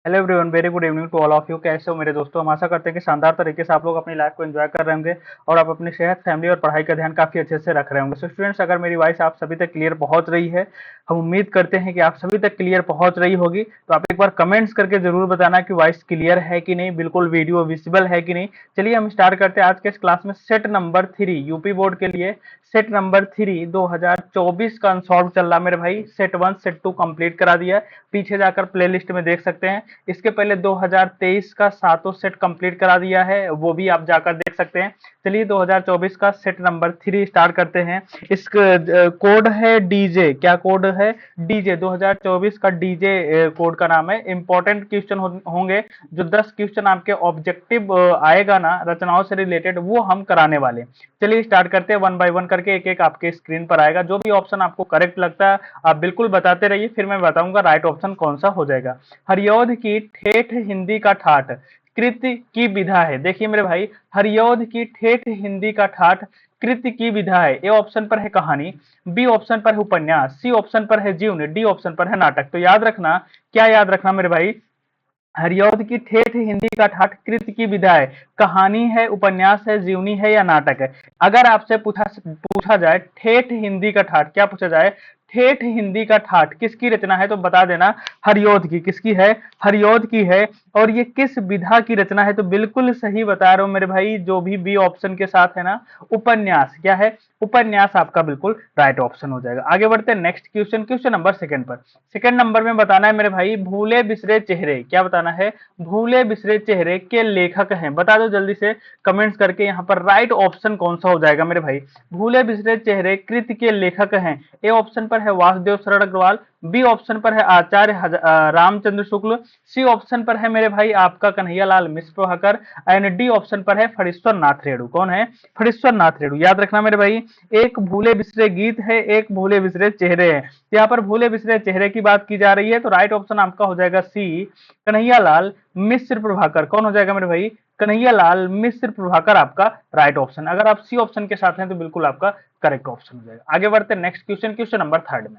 Hello everyone, very good evening to all of you. कैसे हो मेरे दोस्तों? हम आशा करते हैं कि शानदार तरीके से आप लोग अपनी लाइफ को एंजॉय कर रहे होंगे और आप अपनी सेहत, फैमिली और पढ़ाई का ध्यान काफी अच्छे से रख रहे होंगे। सो स्टूडेंट्स, अगर मेरी वॉइस आप सभी तक क्लियर पहुंच रही है, हम उम्मीद करते हैं कि आप सभी तक क्लियर पहुंच रही होगी। तो आप एक बार कमेंट्स करके जरूर बताना कि वॉइस क्लियर है कि नहीं, बिल्कुल वीडियो विजिबल है कि नहीं। चलिए हम स्टार्ट करते हैं आज के इस क्लास में। सेट नंबर 3 यूपी बोर्ड के लिए सेट नंबर 3 2024 का अनसॉल्व चल रहा मेरे भाई। सेट 1 सेट 2 कंप्लीट करा दिया है, पीछे जाकर प्लेलिस्ट में देख सकते हैं। इसके पहले 2023 का सातों सेट कंप्लीट करा दिया है, वो भी आप जाकर देख सकते हैं। चलिए 2024 का सेट नंबर 3 स्टार्ट करते हैं। इस कोड है डीजे। क्या कोड है? डीजे। 2024 का डीजे कोड का नाम है। इंपॉर्टेंट क्वेश्चन होंगे, जो 10 क्वेश्चन आपके ऑब्जेक्टिव आएगा ना रचनाओं से रिलेटेड, वो हम कराने वाले। चलिए स्टार्ट करते हैं, वन बाय वन करके एक एक आपके स्क्रीन पर आएगा। जो भी ऑप्शन आपको करेक्ट लगता है आप बिल्कुल बताते रहिए, फिर मैं बताऊंगा राइट ऑप्शन कौन सा हो जाएगा। हरिऔध की ठेठ हिंदी का ठाठ कृति की विधा है। देखिए मेरे भाई, हरिऔध की ठेठ हिंदी का ठाठ कृति की विधा है। ए ऑप्शन पर है कहानी, बी ऑप्शन पर है उपन्यास, सी ऑप्शन पर है जीवनी, डी ऑप्शन पर है नाटक। तो याद रखना, क्या याद रखना मेरे भाई? हरिऔध की ठेठ हिंदी का ठाठ कृति की विधा है। कहानी है, उपन्यास है, जीवनी है या नाटक है? अगर आपसे पूछा पूछा जाए ठेठ हिंदी का ठाठ, क्या पूछा जाए? ठेठ हिंदी का ठाठ किसकी रचना है? तो बता देना हरिऔध की। किसकी है? हरिऔध की है। और ये किस विधा की रचना है? तो बिल्कुल सही बता रहे हो मेरे भाई, जो भी बी ऑप्शन के साथ है ना, उपन्यास। क्या है? उपन्यास आपका बिल्कुल राइट ऑप्शन हो जाएगा। आगे बढ़ते हैं next question, question number second पर। सेकंड नंबर में बताना है मेरे भाई, भूले बिसरे चेहरे। क्या बताना है? भूले बिसरे चेहरे के लेखक हैं। बता दो जल्दी से कमेंट्स करके, यहाँ पर राइट ऑप्शन कौन सा हो जाएगा मेरे भाई? भूले बिसरे चेहरे कृति के लेखक हैं। ए ऑप्शन पर है वासुदेव शरण अग्रवाल, बी ऑप्शन पर है आचार्य रामचंद्र शुक्ल, सी ऑप्शन पर है मेरे भाई आपका कन्हैयालाल मिश्र प्रभाकर, एंड डी ऑप्शन पर है फणीश्वर नाथ रेणु। कौन है? फणीश्वर नाथ रेणु। याद रखना मेरे भाई, एक भूले बिसरे गीत है, एक भूले बिसरे चेहरे हैं। यहाँ पर भूले बिसरे चेहरे की बात की जा रही है, तो राइट ऑप्शन आपका हो जाएगा सी, कन्हैयालाल मिश्र प्रभाकर। कौन हो जाएगा मेरे भाई? कन्हैयालाल मिश्र प्रभाकर आपका राइट ऑप्शन। अगर आप सी ऑप्शन के साथ हैं तो बिल्कुल आपका करेक्ट ऑप्शन हो जाएगा। आगे बढ़ते हैं next question, question number third में।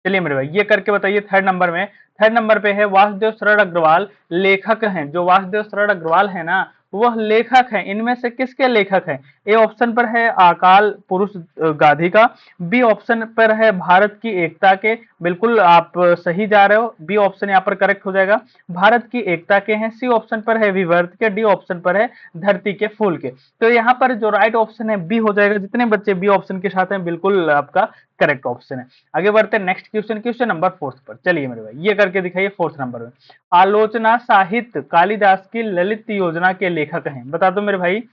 चलिए मेरे भाई ये करके बताइए थर्ड नंबर में। थर्ड नंबर पे है वासुदेव शरण अग्रवाल लेखक हैं। जो वासुदेव शरण अग्रवाल है ना, वह लेखक हैं। इनमें से किसके लेखक हैं? ए ऑप्शन पर है अकाल पुरुष गांधी का, बी ऑप्शन पर है भारत की एकता के। बिल्कुल आप सही जा रहे हो, बी ऑप्शन यहाँ पर करेक्ट हो जाएगा, भारत की एकता के हैं। सी ऑप्शन पर है विवर्त के, डी ऑप्शन पर है धरती के फूल के। तो यहाँ पर जो राइट ऑप्शन है बी हो जाएगा। जितने बच्चे बी ऑप्शन के साथ हैं बिल्कुल आपका करेक्ट ऑप्शन है। आगे बढ़ते हैं next question, question number fourth पर। चलिए मेरे भाई ये करके दिखाइए फोर्थ नंबर में। आलोचना साहित्य कालिदास की ललित योजना के लेखक हैं। बता दो मेरे भाई,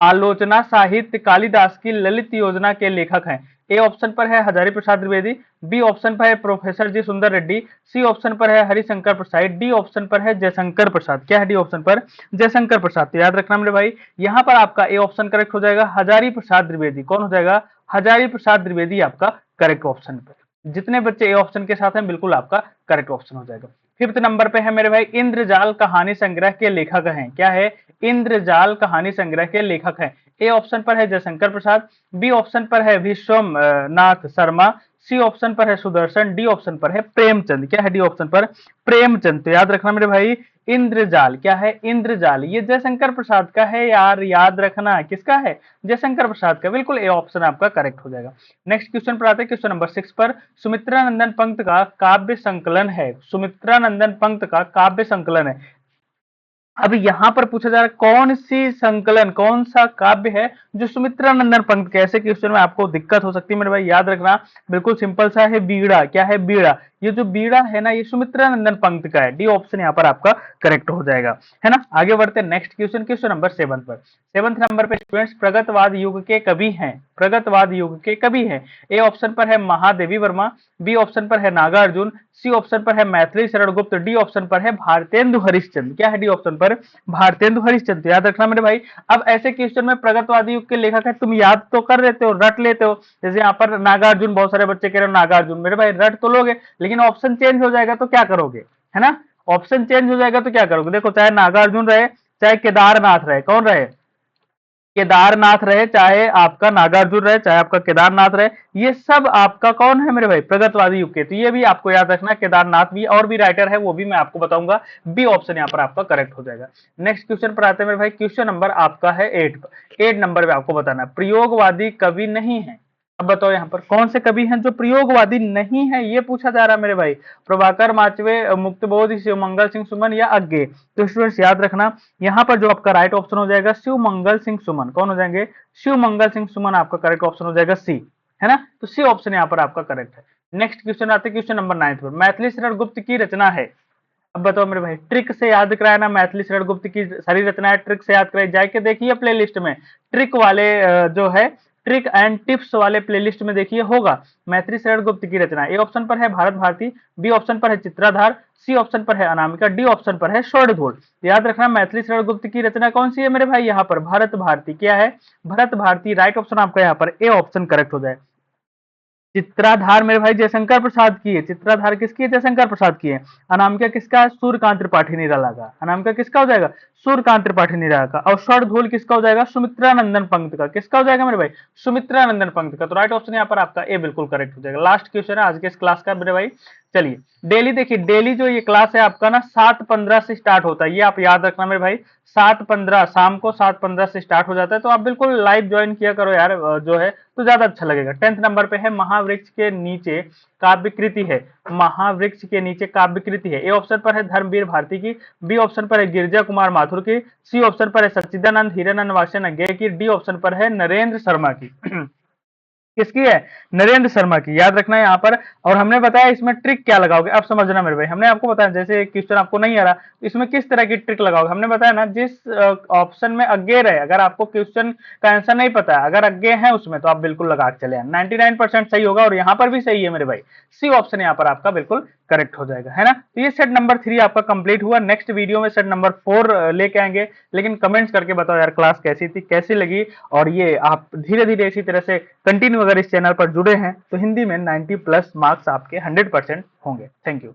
आलोचना साहित्य कालिदास की ललित योजना के लेखक हैं। ए ऑप्शन पर है हजारी प्रसाद द्विवेदी, बी ऑप्शन पर है प्रोफेसर जी सुंदर रेड्डी, सी ऑप्शन पर है हरिशंकर प्रसाद, डी ऑप्शन पर है जयशंकर प्रसाद। क्या है डी ऑप्शन पर? जयशंकर प्रसाद। तो याद रखना मेरे भाई, यहाँ पर आपका ए ऑप्शन करेक्ट हो जाएगा, हजारी प्रसाद द्विवेदी। कौन हो जाएगा? हजारी प्रसाद द्विवेदी आपका करेक्ट ऑप्शन पे। जितने बच्चे ए ऑप्शन के साथ हैं बिल्कुल आपका करेक्ट ऑप्शन हो जाएगा। फिफ्थ नंबर पे है मेरे भाई, इंद्रजाल कहानी संग्रह के लेखक हैं। क्या है? इंद्रजाल कहानी संग्रह के लेखक हैं। ए ऑप्शन पर है जयशंकर प्रसाद, बी ऑप्शन पर है विश्वम नाथ शर्मा, सी ऑप्शन पर है सुदर्शन, डी ऑप्शन पर है प्रेमचंद। क्या है डी ऑप्शन पर? प्रेमचंद। तो याद रखना मेरे भाई, इंद्रजाल। क्या है? इंद्रजाल। ये जयशंकर प्रसाद का है यार, याद रखना। किसका है? जयशंकर प्रसाद का। बिल्कुल ए ऑप्शन आपका करेक्ट हो जाएगा। नेक्स्ट क्वेश्चन पर आते हैं, क्वेश्चन नंबर 6 पर। सुमित्रा नंदन पंत का काव्य संकलन है। सुमित्रा नंदन पंत का काव्य संकलन है। अब यहाँ पर पूछा जा रहा है कौन सी संकलन, कौन सा काव्य है जो सुमित्रा नंदन पंत के? ऐसे क्वेश्चन में आपको दिक्कत हो सकती है मेरे भाई, याद रखना। बिल्कुल सिंपल सा है, बीड़ा। क्या है? बीड़ा। ये जो बीड़ा है ना, ये सुमित्रा नंदन पंत का है। डी ऑप्शन यहाँ पर आपका करेक्ट हो जाएगा, है ना। आगे बढ़ते हैं नेक्स्ट क्वेश्चन, क्वेश्चन नंबर 7 पर। 7th नंबर पे स्टूडेंट्स प्रगतवाद युग के कवि हैं। प्रगतवाद युग के कवि हैं। ए ऑप्शन पर है महादेवी वर्मा, बी ऑप्शन पर है नागार्जुन, सी ऑप्शन पर है मैथिली शरण गुप्त, डी ऑप्शन पर है भारतेंदु हरिश्चंद्र। क्या है डी ऑप्शन पर? भारतेंदु हरिश्चंद्र। याद रखना मेरे भाई। अब ऐसे क्वेश्चन में प्रगतवादी युग के लेखक है, तुम याद तो कर लेते हो, रट लेते हो। जैसे यहाँ पर नागार्जुन, बहुत सारे बच्चे कह रहे हो नागार्जुन। मेरे भाई रट तो लोगे, लेकिन ऑप्शन चेंज हो जाएगा तो क्या करोगे, है ना। ऑप्शन चेंज हो जाएगा तो क्या करोगे? देखो, चाहे नागार्जुन रहे चाहे केदारनाथ रहे, कौन रहे? केदारनाथ रहे, चाहे आपका नागार्जुन रहे, चाहे आपका केदारनाथ रहे, ये सब आपका कौन है मेरे भाई, प्रगतवादी युग के। तो ये भी आपको याद रखना, केदारनाथ भी और भी राइटर है, वो भी मैं आपको बताऊंगा। बी ऑप्शन यहाँ पर आपका करेक्ट हो जाएगा। नेक्स्ट क्वेश्चन पर आते हैं मेरे भाई, क्वेश्चन नंबर आपका है 8 नंबर पे आपको बताना है, प्रयोगवादी कवि नहीं है। अब बताओ यहाँ पर कौन से कवि हैं जो प्रयोगवादी नहीं है, ये पूछा जा रहा है मेरे भाई। प्रभाकर माचवे, मुक्तबोध, शिवमंगल सिंह सुमन या अज्ञे। तो स्टूडेंट्स याद रखना, यहाँ पर जो आपका राइट ऑप्शन हो जाएगा शिवमंगल सिंह सुमन। कौन हो जाएंगे, शिवमंगल सिंह सुमन आपका करेक्ट ऑप्शन हो जाएगा सी, है ना। तो सी ऑप्शन यहाँ पर आपका करेक्ट है। नेक्स्ट क्वेश्चन आते हैं क्वेश्चन नंबर 9 पर, मैथिली शरण गुप्त की रचना है। अब बताओ मेरे भाई, ट्रिक से याद कराया ना, मैथिली शरण गुप्त की सारी रचनाएं ट्रिक से याद कराई, जाके देखिए प्लेलिस्ट में ट्रिक वाले जो है ट्रिक एंड टिप्स वाले प्लेलिस्ट में देखिए होगा मैथिली शरण गुप्त की रचना। ए ऑप्शन पर है भारत भारती, बी ऑप्शन पर है चित्राधार, सी ऑप्शन पर है अनामिका, डी ऑप्शन पर है स्वर्णधूल। याद रखना मैथिली शरण गुप्त की रचना कौन सी है मेरे भाई, यहाँ पर भारत भारती। क्या है, भरत भारती। राइट ऑप्शन आपका यहाँ पर ए ऑप्शन करेक्ट हो जाए। चित्राधार मेरे भाई जयशंकर प्रसाद की है। चित्राधार किसकी है, जयशंकर प्रसाद की है। अनामिका किसका है, सूर्यकांत त्रिपाठी निराला का। अनामिका किसका हो जाएगा, सूर्यकांत त्रिपाठी निराला का। और स्वर्णधूल किसका हो जाएगा, सुमित्रानंदन पंत का। किसका हो जाएगा मेरे भाई, सुमित्रानंदन पंत का। तो राइट ऑप्शन यहाँ पर आपका ए बिल्कुल करेक्ट हो जाएगा। लास्ट क्वेश्चन है आज के इस क्लास का मेरे भाई। चलिए डेली देखिए, डेली जो ये क्लास है आपका ना 7:15 से स्टार्ट होता है, ये आप याद रखना मेरे भाई। 7:15 शाम को 7:15 से स्टार्ट हो जाता है, तो आप बिल्कुल लाइव ज्वाइन किया करो यार, जो है तो ज्यादा अच्छा लगेगा। 10th नंबर पे है, महावृक्ष के नीचे काव्यकृति है। महावृक्ष के नीचे काव्यकृति है। ए ऑप्शन पर है धर्मवीर भारती की, बी ऑप्शन पर है गिरिजा कुमार माथुर की, सी ऑप्शन पर है सच्चिदानंद हीरानंद वात्स्यन की, डी ऑप्शन पर है नरेंद्र शर्मा की। किसकी है, नरेंद्र शर्मा की। याद रखना है यहाँ पर। और हमने बताया इसमें ट्रिक क्या लगाओगे, अब समझना मेरे भाई। हमने आपको बताया जैसे क्वेश्चन आपको नहीं आ रहा, इसमें किस तरह की ट्रिक लगाओगे, हमने बताया ना जिस ऑप्शन में अज्ञे रहे, अगर आपको क्वेश्चन का आंसर नहीं पता है, अगर अज्ञे है उसमें, तो आप बिल्कुल लगा के चले आए, 99% सही होगा। और यहाँ पर भी सही है मेरे भाई, सी ऑप्शन यहाँ पर आपका बिल्कुल करेक्ट हो जाएगा, है ना। तो ये सेट नंबर 3 आपका कंप्लीट हुआ। नेक्स्ट वीडियो में सेट नंबर 4 लेके आएंगे। लेकिन कमेंट्स करके बताओ यार क्लास कैसी थी, कैसी लगी। और ये आप धीरे धीरे इसी तरह से कंटिन्यू अगर इस चैनल पर जुड़े हैं, तो हिंदी में 90+ मार्क्स आपके 100% होंगे। Thank you.